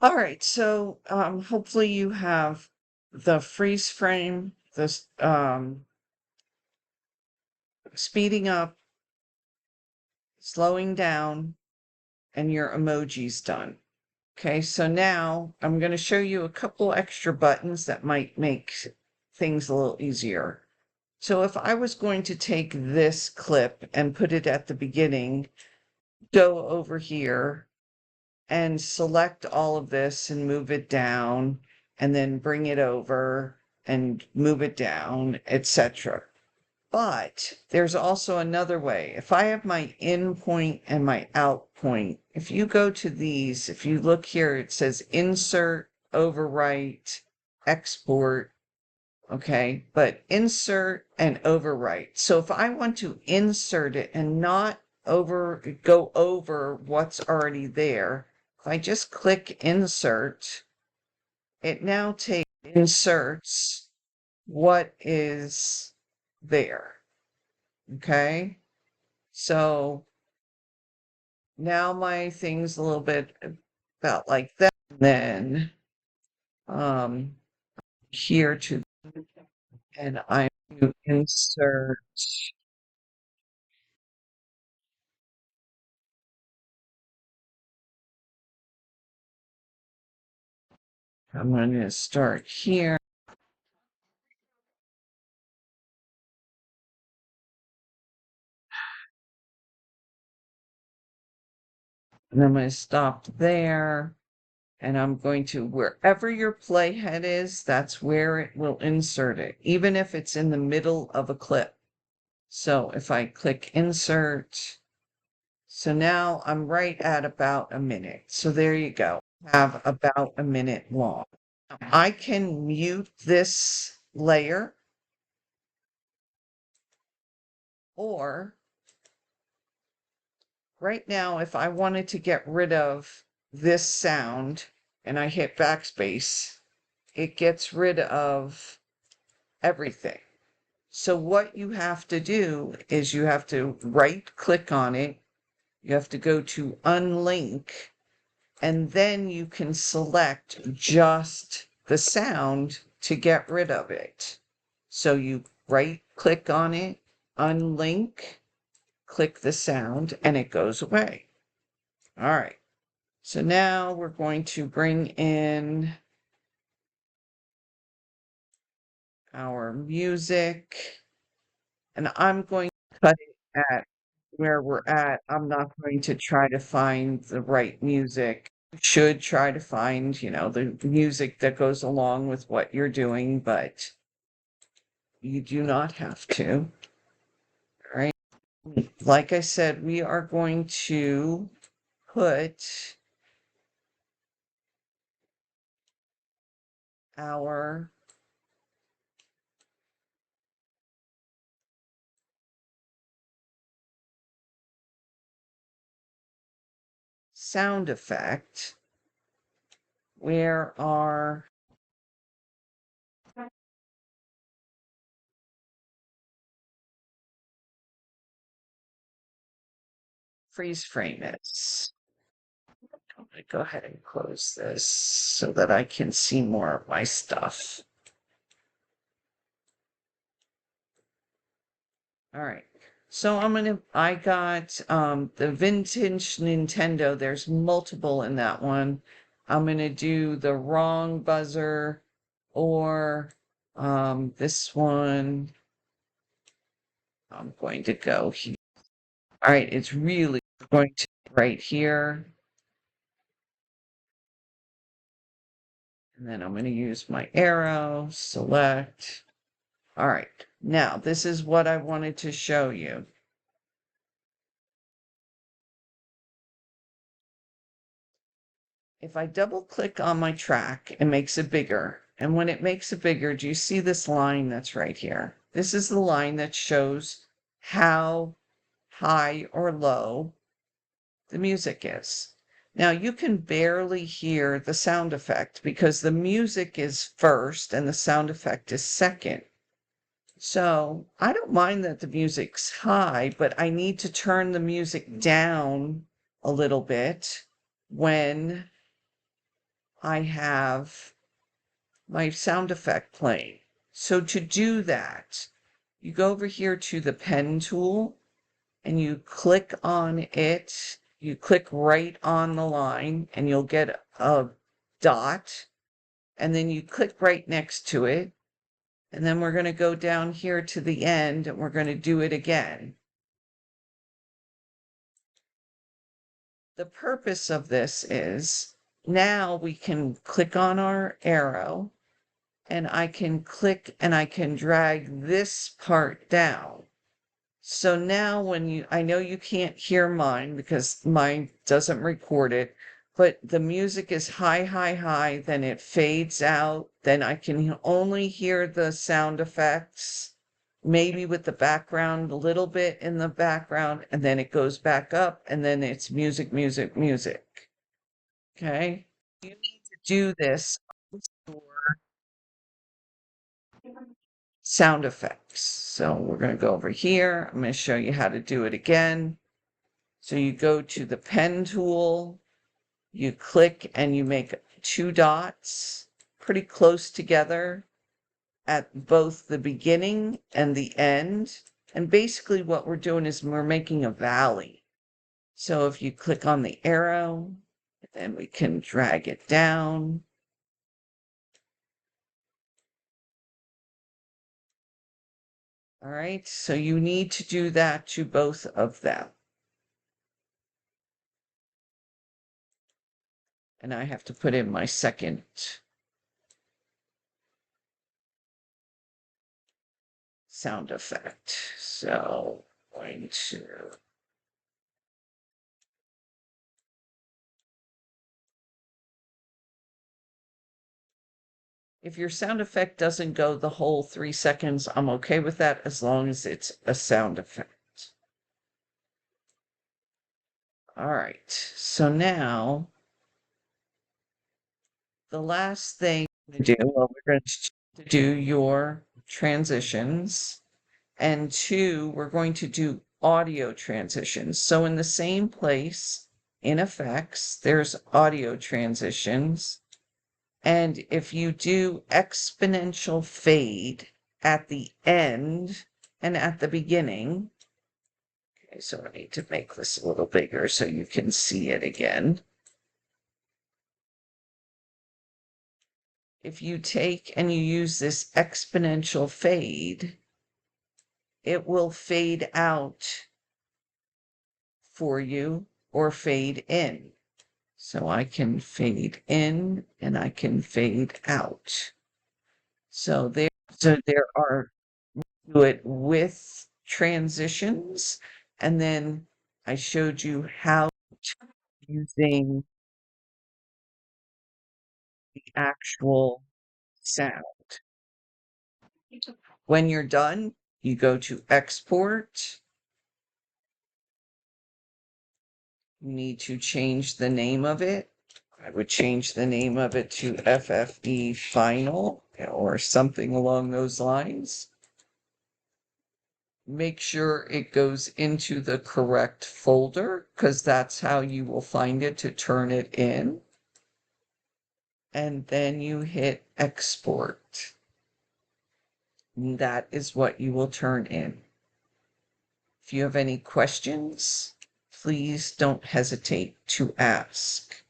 All right, so hopefully you have the freeze frame, this speeding up, slowing down, and your emojis done. Okay, so now I'm going to show you a couple extra buttons that might make things a little easier. So if I was going to take this clip and put it at the beginning, go over here and select all of this and move it down, and then bring it over and move it down, etc. But there's also another way. If I have my in point and my out point, if you go to these, if you look here, it says insert, overwrite, export. Okay, but insert and overwrite. So if I want to insert it and not go over what's already there, if I just click insert, it now inserts what is there. Okay, so now my thing's a little bit about like that. And then here to, and I'm going to insert. I'm going to start here. And I'm going to stop there. And I'm going to, wherever your playhead is, that's where it will insert it, even if it's in the middle of a clip. So if I click insert, so now I'm right at about a minute. So there you go. Have about a minute long. I can mute this layer, or right now, if I wanted to get rid of this sound and I hit backspace, it gets rid of everything. So what you have to do is you have to right click on it. You have to go to unlink, and then you can select just the sound to get rid of it. So you right click on it, unlink, click the sound, and it goes away. All right. So now we're going to bring in our music, and I'm going to cut it at where we're at. I'm not going to try to find the right music. You should try to find, the music that goes along with what you're doing, but you do not have to. All right. Like I said, we are going to put our sound effect. Where are freeze frame is? I'm going to go ahead and close this so that I can see more of my stuff. All right. So I got the vintage Nintendo. There's multiple in that one. I'm gonna do the wrong buzzer, or this one. I'm going to go here. All right, it's really going to right here. And then I'm going to use my arrow, select. All right, now this is what I wanted to show you. If I double click on my track, it makes it bigger. And when it makes it bigger, do you see this line that's right here? This is the line that shows how high or low the music is. Now you can barely hear the sound effect because the music is first and the sound effect is second. So I don't mind that the music's high, but I need to turn the music down a little bit when I have my sound effect playing. So to do that, you go over here to the pen tool and you click on it. You click right on the line and you'll get a dot. And then you click right next to it. And then we're going to go down here to the end and we're going to do it again. The purpose of this is now we can click on our arrow and I can click and I can drag this part down. So now when I know you can't hear mine because mine doesn't record it, but the music is high, high, high, then it fades out, then I can only hear the sound effects, maybe with the background, a little bit in the background, and then it goes back up, and then it's music, music, music. Okay? You need to do this for sound effects. So we're going to go over here. I'm going to show you how to do it again. So you go to the pen tool, you click and you make 2 dots pretty close together at both the beginning and the end. And basically what we're doing is we're making a valley. So if you click on the arrow, then we can drag it down. All right, so you need to do that to both of them. And I have to put in my second sound effect. So I'm going to if your sound effect doesn't go the whole 3 seconds, I'm okay with that as long as it's a sound effect. All right, so now the last thing to do, well, we're going to do your transitions, and 2, we're going to do audio transitions. So in the same place in effects, there's audio transitions. And if you do exponential fade at the end and at the beginning, okay, so I need to make this a little bigger so you can see it again. If you take and you use this exponential fade, it will fade out for you or fade in. So I can fade in and I can fade out. So there are do it with transitions, and then I showed you how using the actual sound. When you're done, you go to export. You need to change the name of it. I would change the name of it to FFE Final or something along those lines. Make sure it goes into the correct folder because that's how you will find it to turn it in. And then you hit export. And that is what you will turn in. If you have any questions, please don't hesitate to ask.